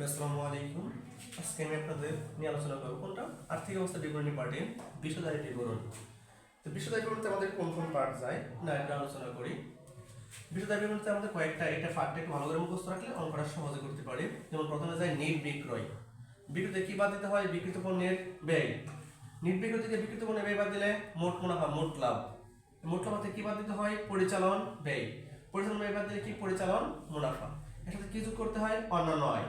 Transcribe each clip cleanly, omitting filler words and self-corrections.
আসসালামু আলাইকুম। আজকে আমি আপনাদের নিয়ে আলোচনা করব কোনটা আর্থিক অবস্থা বিবরণী পার্টে বিশদায়ী বিবরণ। তো বিশদায়ী বিবরণীতে আমাদের কোন কোন পার্ট যায় না এটা আলোচনা করি। বিশদায়ী বিবরণীতে আমাদের কয়েকটা এটা পার্টটা একটু ভালো করে মুখস্থ রাখলে অঙ্কটা সহজে করতে পারে। যেমন প্রথমে যায় নিট বিক্রয়। বিক্রিতে কি বাদ দিতে হয়? বিক্রিত পণ্যের ব্যয়। নিট বিক্রয় থেকে বিক্রিত পণ্যের ব্যয় বাদ দিলে মোট মুনাফা, মোট লাভ। মোট লাভ থেকে কি বাদ দিতে হয়? পরিচালন ব্যয়। পরিচালন ব্যয় বাদ দিলে কি? পরিচালন মুনাফা। এর সাথে কি যোগ করতে হয়? অন্যান্য আয়।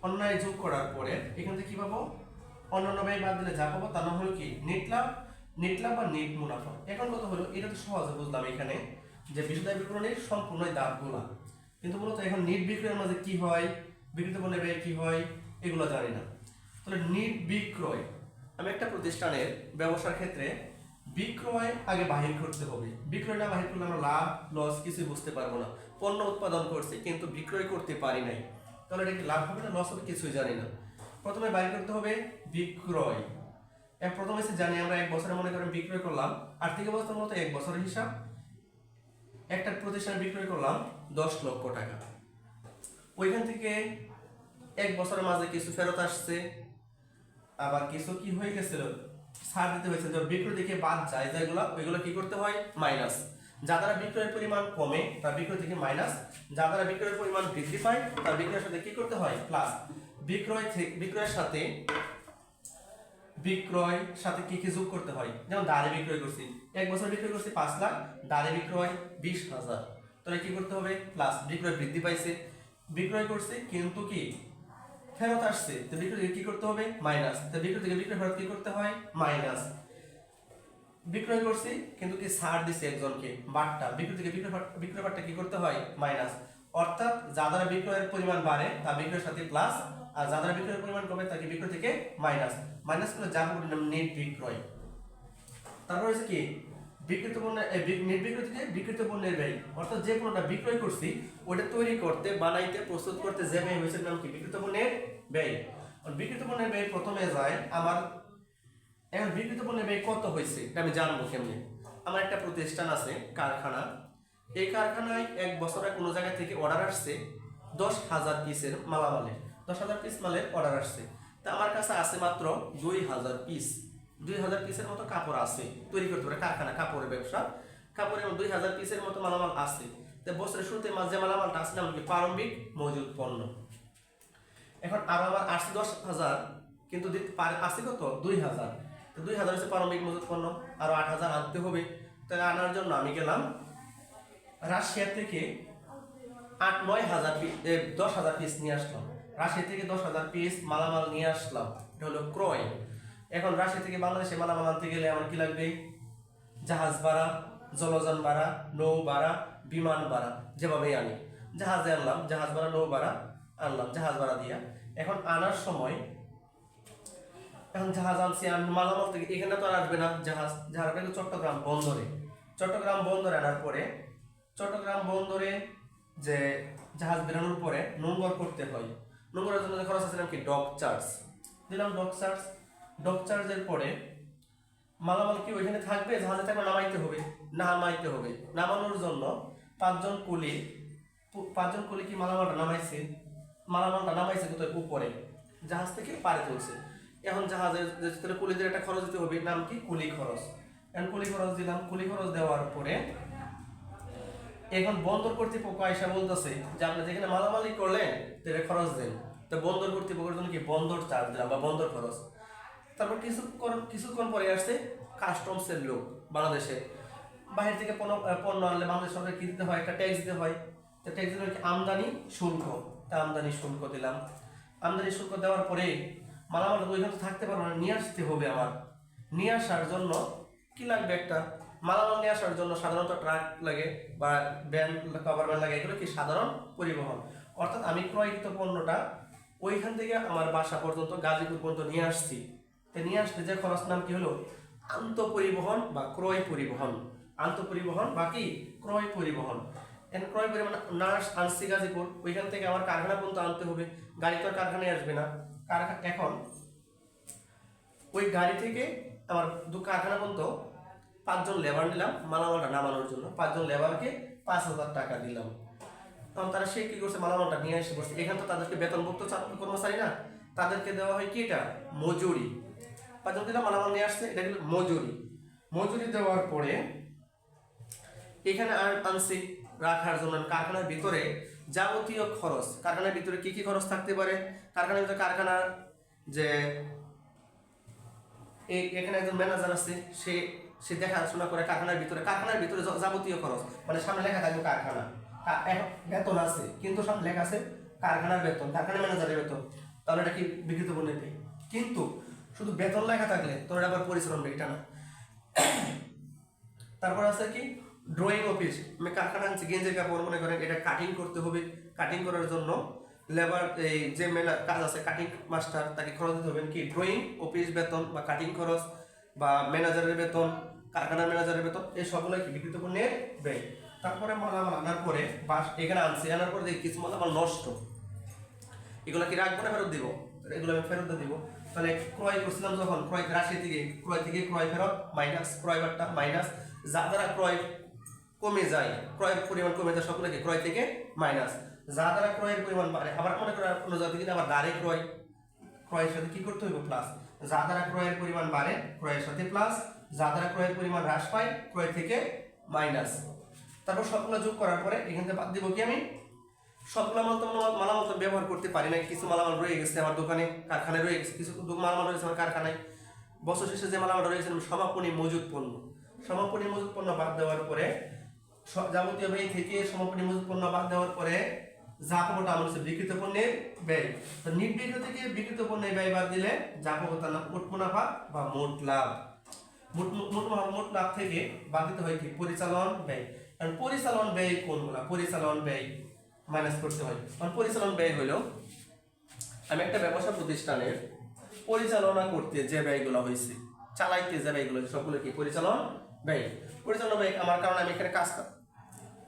অন্যায় যোগ করার পরে এখান থেকে কি পাবো? অন্যান্য ব্যয় বাদ দিলে যা পাবো তার নাম হলো কি? নেট লাভ বা নেট মুনাফা। এখন কত হলো? এটা তো সহজে বুঝলাম এখানে যে বিশদায়ী বিবরণীর সম্পূর্ণ দাগগুলা, কিন্তু মূলত এখন নিট বিক্রয়ের মাঝে কি হয়, বিক্রিত পণ্যের ব্যয় কি হয়, এগুলো জানি না। তাহলে নিট বিক্রয়, আমি একটা প্রতিষ্ঠানের ব্যবসার ক্ষেত্রে বিক্রয় আগে বাহির করতে হবে। বিক্রয় না বাহির করলে আমরা লাভ লস কিছুই বুঝতে পারবো না। পণ্য উৎপাদন করছি কিন্তু বিক্রয় করতে পারি নাই, তাহলে এটা কি লাভ হবে না লস হবে কিছুই জানি না। প্রথমে বাহির করতে হবে বিক্রয়। প্রথমে জানি আমরা 1 বছরে মনে করেন বিক্রয় করলাম, আর্থিক অবস্থার মতো 1 বছরের হিসাব, একটা প্রতিষ্ঠানে বিক্রয় করলাম 10 লক্ষ টাকা। ওইখান থেকে 1 বছরের মাঝে কিছু ফেরত আসছে, আবার কিছু কি হয়ে গেছিল, ছাড় দিতে হয়েছে। যে বিক্রয় থেকে বাদ যায় যেগুলো, ওইগুলো কি করতে হয়? মাইনাস। যা দ্বারা বিক্রয়ের পরিমাণ কমে তার বিক্রয় থেকে মাইনাস, যা দ্বারা বিক্রয়ের পরিমাণ বৃদ্ধি পায় তার বিক্রয়ের সাথে কি করতে হয়? প্লাস। বিক্রয়ের সাথে কি কি যোগ করতে হয়? যেমন দাঁড়ে বিক্রয় করছি, 1 বছর বিক্রয় করছি 5 লাখ, দাঁড়ে বিক্রয় 20,000, তাহলে কি করতে হবে? প্লাস। বিক্রয় বৃদ্ধি পাইছে, বিক্রয় করছে কিন্তু কি ফেরত আসছে, তো বিক্রয় থেকে কি করতে হবে? মাইনাস। তো বিক্রয় থেকে বিক্রয় ফেরত কি করতে হয়? মাইনাস। বিক্রয় করছি কিন্তু কি ছাড় দিছে একজনকে, বাট্টা, বিক্রয় থেকে বিক্রয় বাট্টা কি করতে হয়? মাইনাস। অর্থাৎ যা দ্বারা বিক্রয়ের পরিমাণ বাড়ে তা বিক্রয়ের সাথে প্লাস, আর যা দ্বারা বিক্রয়ের পরিমাণ কমে তাকে বিক্রয় থেকে মাইনাস। মাইনাস করে যা পরিমাণ নেট বিক্রয়। তারপর হচ্ছে কি? বিক্রিত পণ্যের নেট বিক্রয় থেকে বিক্রিত পণ্যের ব্যয়, অর্থাৎ যে পণ্যটা বিক্রয় করছি ওটা তৈরি করতে, বানাইতে, প্রস্তুত করতে যে ব্যয় হয়েছে নাম কি? বিক্রিত পণ্যের ব্যয়। বিক্রিত পণ্যের ব্যয় প্রথমে যায় আমার, এখন বিক্রিত পণ্যের ব্যয় কত হয়েছে এটা আমি জানবো কেমনে? আমার একটা প্রতিষ্ঠান আছে, কারখানা। এই কারখানায় 1 বছরে কোনো জায়গা থেকে অর্ডার আসছে 10,000 পিসের মালামালের, 10,000 পিস মালের অর্ডার আসছে। তা আমার কাছে আছে মাত্র 2,000 পিস। 2,000 পিসের মতো কাপড় আছে তৈরি করতে পারে, কারখানা কাপড়ের ব্যবসা, কাপড়ের 2,000 পিসের মতো মালামাল আছে। তো বছরের শুরুতে যে মালামালটা আসলে আমাকে প্রারম্ভিক মজুদ পণ্য। এখন আরো আমার আসছে 10,000, কিন্তু আসছে কত? 2,000। তো 2,000 হচ্ছে প্রারম্ভিক মজুদ পণ্য, আরো 8,000 আনতে হবে। তাহলে আনার জন্য আমি গেলাম রাশিয়া থেকে 8-9,000 পিস, 10,000 পিস নিয়ে আসলাম। রাশিয়া থেকে 10,000 পিস মালামাল নিয়ে আসলাম, এটা হলো ক্রয়। এখন রাশিয়া থেকে বাংলাদেশে মালামাল আনতে গেলে আমার কি লাগবে? জাহাজ ভাড়া, জলযান ভাড়া, নৌ ভাড়া, বিমান ভাড়া, যেভাবেই আনি। জাহাজে আনলাম, জাহাজ ভাড়া, নৌ ভাড়া আনলাম, জাহাজ ভাড়া দিয়া। এখন আনার সময়, এখন জাহাজ আনছি, মালামাল থেকে এখানে তো আর আসবে না জাহাজ, জাহাজ চট্টগ্রাম বন্দরে। চট্টগ্রাম বন্দরে আনার পরে, চট্টগ্রাম বন্দরে যে জাহাজ বেরানোর পরে নোংর করতে হয়। নোংরের জন্য খরচ আছে কি? ডক চার্জ দিলাম, ডক চার্জের পরে মালামাল কি ওইখানে থাকবে? জাহাজে থাকবে, নামাইতে হবে। নামানোর জন্য 5 জন কুলি কি মালামালটা নামাইছে কোথায়? উপরে, জাহাজ থেকে পারে তুলছে। এখন জাহাজের কুলিদের একটা খরচ দিতে হবে, নাম কি? কুলি খরচ। এখন কুলি খরচ দিলাম, কুলি খরচ দেওয়ার পরে এখন বন্দর কর্তৃপক্ষ আইসা বলতেছে যে আপনি যেখানে মালামালি করলেন তাহলে খরচ দেন। তো বন্দর কর্তৃপক্ষের জন্য কি? বন্দর চার্জ দিলাম বা বন্দর খরচ। তারপর কিছুক্ষণ পরে আসছে কাস্টমসের লোক, বাংলাদেশে বাহির থেকে পণ্য আনলে বাংলাদেশ সরকার কি দিতে হয়? একটা ট্যাক্স দিতে হয়। তো ট্যাক্স দিলে কি? আমদানি শুল্ক। তা আমদানি শুল্ক দিলাম। আমদানি শুল্ক দেওয়ার পরে মালামাল ওইখানে থাকতে পারবো না, নিয়ে আসতে হবে। আমার নিয়ে আসার জন্য কি লাগবে? একটা মালামাল নিয়ে আসার জন্য সাধারণত ট্রাক লাগে বা ভ্যান, কভার ভ্যান লাগে, এগুলো কি? সাধারণ পরিবহন। অর্থাৎ আমি ক্রয়কৃত পণ্যটা ওইখান থেকে আমার বাসা পর্যন্ত, গাজীপুর পর্যন্ত নিয়ে আসছি। তো নিয়ে আসতে যে খরচ নাম কি হলো? আন্তঃপরিবহন বা ক্রয় পরিবহন। আন্তঃপরিবহন বা কি? ক্রয় পরিবহন। এখন ক্রয় পরিবহন আনছি গাজীপুর, ওইখান থেকে আমার কারখানা পর্যন্ত আনতে হবে। গাড়ি তো আর কারখানায় আসবে না। এখন ওই গাড়ি থেকে আমার কারখানা পর্যন্ত 5 জন লেবার নিলাম মালামালটা নামানোর জন্য। 5 জন লেবারকে 5,000 টাকা দিলাম। তখন তারা সে কি করছে, মালামালটা নিয়ে এসে করছে। এখানে তো তাদেরকে বেতনভুক্ত কর্মচারী না, তাদেরকে দেওয়া হয় কি, এটা মজুরি। পাঁচজন দিলাম মালামাল নিয়ে আসছে, এটা হলো মজুরি। মজুরি দেওয়ার পরে এখানে আনছি রাখার জন্য কারখানার ভিতরে যাবতীয় খরচ। কারখানার ভিতরে কি কি খরচ থাকতে পারে, কারখানার ভিতরে কারখানার যে এখানে একজন ম্যানেজার আছে, সে সে দেখাশোনা করে কারখানার ভিতরে যাবতীয় খরচ, মানে সামনে লেখা থাকবে কারখানা, বেতন আছে কিন্তু সামনে লেখা আছে কারখানার বেতন, কারখানার ম্যানেজারের বেতন, তাহলে এটা কি বিকৃত পণ্যের ব্যয়। কিন্তু শুধু বেতন লেখা থাকলে তোর আবার পরিচালন এটা না। তারপর আছে কি ড্রয়িং অফিস, আমি কারখানা আনছি গেঞ্জের কাপড়, মনে করেন এটা কাটিং করতে হবে, কাটিং করার জন্য লেবার এই যে কাজ আছে কাটিং মাস্টার, তাকে খরচ দিতে হবে কি ড্রয়িং অফিস বেতন বা কাটিং খরচ বা ম্যানেজারের বেতন, কারখানার ম্যানেজারের বেতন, এই সবগুলো কি বিকৃত পণ্যের ব্যয়। তারপরে মালামাল আনার পরে বাস এখানে আনছি, আনার পরে দেখি কিছু মালামাল নষ্ট, এগুলো কি রাখবো না ফেরত দিব, এগুলো আমি ফেরত দিব। তাহলে ক্রয় করছিলাম যখন, ক্রয় রাশি থেকে ক্রয় ফেরত মাইনাস, ক্রয় বারটা মাইনাস, যা দ্বারা ক্রয় কমে যায়, ক্রয়ের পরিমাণ কমে যায় সবগুলো কি ক্রয় থেকে মাইনাস, যা দ্বারা ক্রয়ের পরিমাণ বাড়ে। আবার মনে করেন কোনো জাতি কিনা আবার দাঁড়ে ক্রয়ের সাথে কি করতে হবে প্লাস, যা দ্বারা ক্রয়ের পরিমাণ বাড়ে ক্রয়ের সাথে প্লাস, যা দ্বারা ক্রয়ের পরিমাণ হ্রাস পায় ক্রয় থেকে মাইনাস। তারপর সবগুলো যোগ করার পরে এখান থেকে বাদ দিব কি, আমি সবগুলো মালামাল তো ব্যবহার করতে পারি না, কিছু মালামাল রয়ে গেছে আমার দোকানে, কারখানায় রয়ে গেছে, কিছু মালামাল রয়েছে আমার কারখানায়। বছর শেষে যে মালামাল রয়েছে সমাপনী মজুত পণ্য বাদ দেওয়ার পরে, যাবতীয় ব্যয় থেকে সমাপনী মজুত পণ্য বাদ দেওয়ার পরে যা পাবোটা আমার হচ্ছে বিকৃত পণ্যের ব্যয়। তো নির্বিকৃত থেকে বিকৃত পণ্যের ব্যয় বাদ দিলে যা পাবো তার নাম মোট মুনাফা বা মোট লাভ। মোট লাভ থেকে বাদ দিতে হয় কি পরিচালন ব্যয়। কারণ পরিচালন ব্যয় কোনগুলা, পরিচালন ব্যয় মাইনাস করতে হয়। কারণ পরিচালন ব্যয় হলো আমি একটা ব্যবসা প্রতিষ্ঠানের পরিচালনা করতে যে ব্যয়গুলো হয়েছে, চালাইতে যে ব্যয়গুলো সবগুলো কি পরিচালন ব্যয়। পরিচালনা ব্যয় আমার, কারণ আমি এখানে কাজ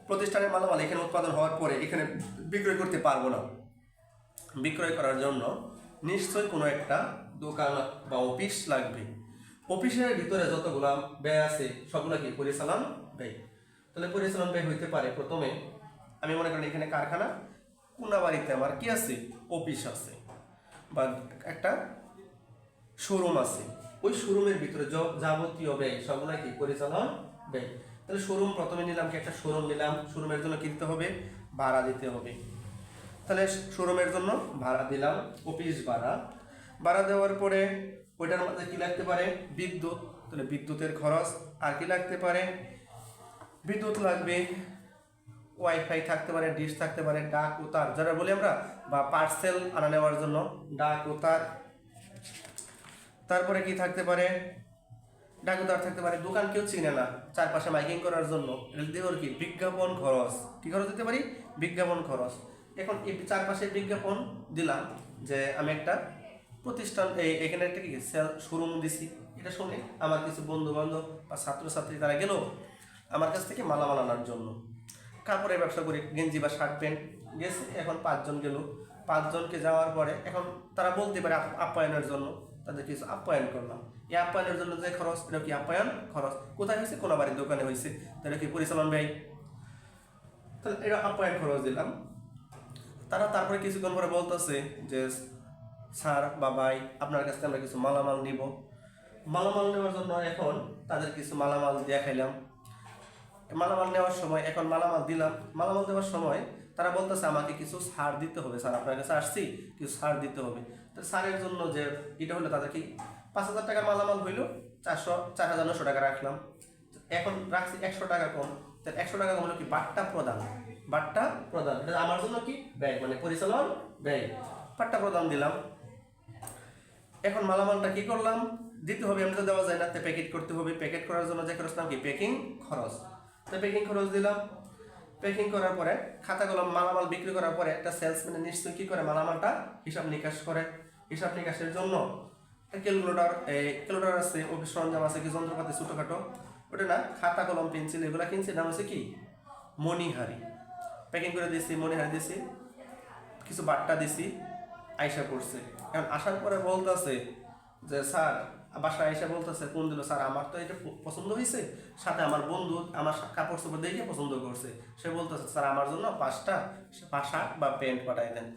প্রতিষ্ঠানের মালামাল এখানে উৎপাদন হওয়ার পরে এখানে বিক্রয় করতে পারবো না, বিক্রয় করার জন্য নিশ্চয়ই কোনো একটা দোকান বা অফিস লাগবে। অফিসের ভিতরে যতগুলো ব্যয় আছে সবগুলো কি পরিচালন ব্যয়। তাহলে পরিচালন ব্যয় হইতে পারে, প্রথমে আমি মনে করি এখানে কারখানা, কোনাবাড়িতে আমার কি আছে অফিস আছে বা একটা শোরুম আছে, ওই শোরুমের ভিতরে যাবতীয় ব্যয় সবগুলো কি পরিচালন ব্যয়। তাহলে শোরুম প্রথমে নিলাম কি একটা শোরুম নিলাম, শোরুমের জন্য কি দিতে হবে, ভাড়া দিতে হবে। তাহলে শোরুমের জন্য ভাড়া দিলাম, অফিস ভাড়া দেওয়ার পরে ওইটার মধ্যে কি লাগতে পারে বিদ্যুৎ, তাহলে বিদ্যুতের খরচ। আর কি লাগতে পারে, বিদ্যুৎ লাগবে, ওয়াইফাই থাকতে পারে, ডিশ থাকতে পারে, ডাক ও তার যারা বলি আমরা, বা পার্সেল আনা নেওয়ার জন্য ডাক ও তার। তারপরে কি থাকতে পারে, ডাক ও তার থাকতে পারে। দোকান কেউ চিনে না, চারপাশে মাইকিং করার জন্য দেওয়ার কি বিজ্ঞাপন খরচ, কি খরচ দিতে পারি বিজ্ঞাপন খরচ। এখন এই চারপাশে বিজ্ঞাপন দিলাম যে আমি একটা প্রতিষ্ঠান এখানে একটা কি শোরুম দিছি, এটা শুনে আমার কিছু বন্ধু বান্ধব বা ছাত্রছাত্রী তারা গেল আমার কাছ থেকে মালামাল আনার জন্য। কাপড়ের ব্যবসা করি, গেঞ্জি বা শার্ট প্যান্ট গেছে, এখন 5 জন গেল, 5 জনকে যাওয়ার পরে এখন তারা বলতে পারে আপ্যায়নের জন্য তাদের কিছু আপ্যায়ন করলাম। এই আপ্যায়নের জন্য যে খরচ, এটা কি আপ্যায়ন খরচ। কোথায় হয়েছে, কোনাবাড়ির দোকানে হয়েছে, তাহলে কি পরিচালন ব্যয়। তাহলে এটা আপ্যায়ন খরচ দিলাম। তারা তারপরে কিছুক্ষণ পরে বলতেছে যে স্যার বা ভাই আপনার কাছ থেকে আমরা কিছু মালামাল নিব। মালামাল নেওয়ার জন্য এখন তাদের কিছু মালামাল দেখাইলাম। মালামাল নেওয়ার সময় এখন মালামাল দিলাম, মালামাল দেওয়ার সময় তারা বলতেছে আমাকে কিছু ছাড় দিতে হবে, স্যার আপনার কাছে আসছি কিছু ছাড় দিতে হবে। তো ছাড়ের জন্য যে এটা হলো তাদের কি 5,000 টাকার মালামাল হইলো 4,900 টাকা রাখলাম। এখন রাখছি 100 টাকা কম, তাহলে 100 টাকা কম হলো কি বাট্টা প্রদান, এটা আমার জন্য কি ব্যয়, মানে পরিচালন ব্যয়, বাট্টা প্রদান দিলাম। এখন মালামালটা কি করলাম, দিতে হবে, এমনি তো দেওয়া যায় না, প্যাকেট করতে হবে, প্যাকেট করার জন্য যে খরচ নাম কি প্যাকিং খরচ। তো প্যাকিং খরচ দিলাম। প্যাকিং করার পরে খাতা কলম মালামাল বিক্রি করার পরে একটা সেলসম্যান নিশ্চয়ই কি করে মালামালটা হিসাব নিকাশ করে। হিসাব নিকাশের জন্য ক্যালকুলেটর আছে, অফিস সরঞ্জাম আছে, কি যন্ত্রপাতি ছোটোখাটো, ওটা না খাতা কলম পেন্সিল এগুলো কিনছি, নাম হচ্ছে কি মণিহারি। প্যাকিং করে দিয়েছি, মণিহারি দিয়েছি, কিছু বাট্টা দিছি, আইসা পড়ছে। এখন আসার পরে বলতেছে যে স্যার বাসায় এসে বলতেছে ফোন দিল, স্যার আমার তো এটা পছন্দ হয়েছে, সাথে আমার বন্ধু আমার কাপড় চোপড় দেখে পছন্দ করছে, সে বলতেছে স্যার আমার জন্য 5টা শার্ট বা প্যান্ট পাঠাই দেন।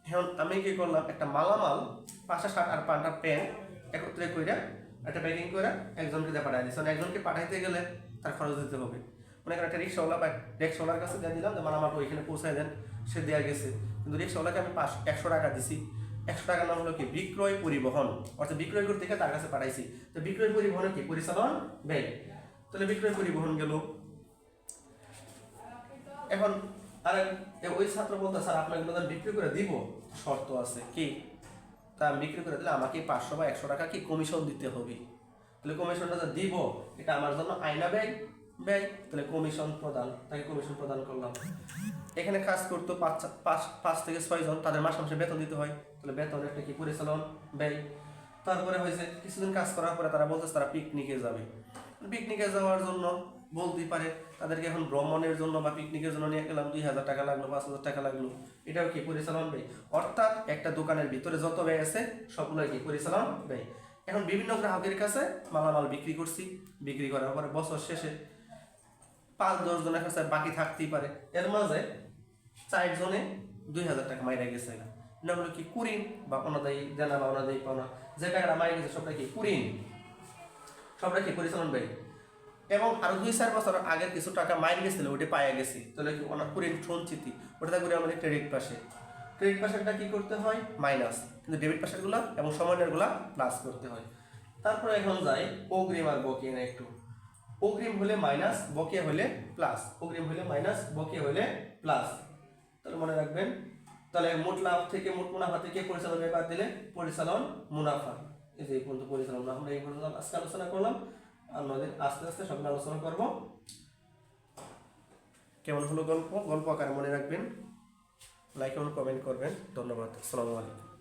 এখন আমি কি করলাম, একটা মালামাল 5টা শার্ট আর 5টা প্যান্ট একত্রে কইরা একটা প্যাকিং করে একজনকে দিয়ে পাঠাই দিচ্ছি। একজনকে পাঠাইতে গেলে তার খরচ দিতে হবে। মনে করেন একটা রিক্সাওয়ালা বা রিক্সাওয়ালার কাছে দিয়ে দিলাম যে মালামালটা ওইখানে পৌঁছায় দেন, সে দেওয়া গেছে, কিন্তু রিক্সাওয়ালাকে আমি 100 টাকা দিছি। 100 টাকার নাম হলো কি বিক্রয় পরিবহন, অর্থাৎ বিক্রয় করতে গিয়ে তার কাছে পাঠাইছি। তো বিক্রয় পরিবহনে কি পরিচালন ব্যয়, তাহলে বিক্রয় পরিবহন গেল। এখন আর ওই ছাত্র বলতে স্যার আপনাকে বিক্রি করে দিব, শর্ত আছে কি, তা আমি বিক্রি করে দিলে আমাকে 500 বা 100 টাকা কি কমিশন দিতে হবে। তাহলে কমিশনটা যে দিব এটা আমার জন্য আয়না ব্যয়, তাহলে কমিশন প্রদান, তাকে কমিশন প্রদান করলাম। এখানে কাজ করতো 5 থেকে 6 জন, তাদের মাসে মাসে বেতন দিতে হয়, তাহলে বেতন একটা কি পরিচালন ব্যয়। তারপরে হয়েছে কিছুদিন কাজ করার পরে তারা বলতেছে তারা পিকনিকে যাবে। পিকনিকে যাওয়ার জন্য বলতেই পারে, তাদেরকে এখন ভ্রমণের জন্য বা পিকনিকের জন্য নিয়ে গেলাম, 2000 টাকা লাগলো, 5000 টাকা লাগলো, এটাও কি পরিচালন ব্যয়। অর্থাৎ একটা দোকানের ভিতরে যত ব্যয় আছে সবগুলো কি পরিচালন ব্যয়। এখন বিভিন্ন গ্রাহকের কাছে মালামাল বিক্রি করছি, বিক্রি করার পরে বছর শেষে 5-10 জনের কাছে বাকি থাকতেই পারে, এর মাঝে 4 জনে 2000 টাকা মাইরা গেছে, না হলো কি কুরিন বা অনাদায়ী দেনা বা অনাদায়ী পাওনা, যে টাকাটা মাইরা গেছে সবটা কি কুরিন, সবটা কি পরিচালন ব্যয়। এবং আরো 2-4 বছর আগের কিছু টাকা মাইর গেছিল, ওটা পাইয়া গেছি, তাহলে কি অনেক কুরিন সঞ্চিতি, ওটা করে আমাদের ক্রেডিট পাশে। ক্রেডিট পাশেরটা কি করতে হয় মাইনাস, কিন্তু ডেবিট পাশেরগুলো এবং সময়েরগুলা প্লাস করতে হয়। তারপরে এখন যাই অগ্রিম আর বকেয়া না একটু। অগ্রিম হলে মাইনাস, বকেয়া হলে প্লাস, অগ্রিম হলে মাইনাস, বকেয়া হলে প্লাস, তাহলে মনে রাখবেন। তাহলে মোট লাভ থেকে মোট মুনাফা থেকে পরিচালন ব্যয় বাদ দিলে পরিচালন মুনাফা। এই যে এই পর্যন্ত পরিচালন, আমরা এই পর্যন্ত আজকে আলোচনা করলাম, আমাদের আস্তে আস্তে সবগুলো আলোচনা করব। কেমন হলো গল্প, গল্প আকারে মনে রাখবেন, লাইক এবং কমেন্ট করবেন। ধন্যবাদ, আসসালামু আলাইকুম।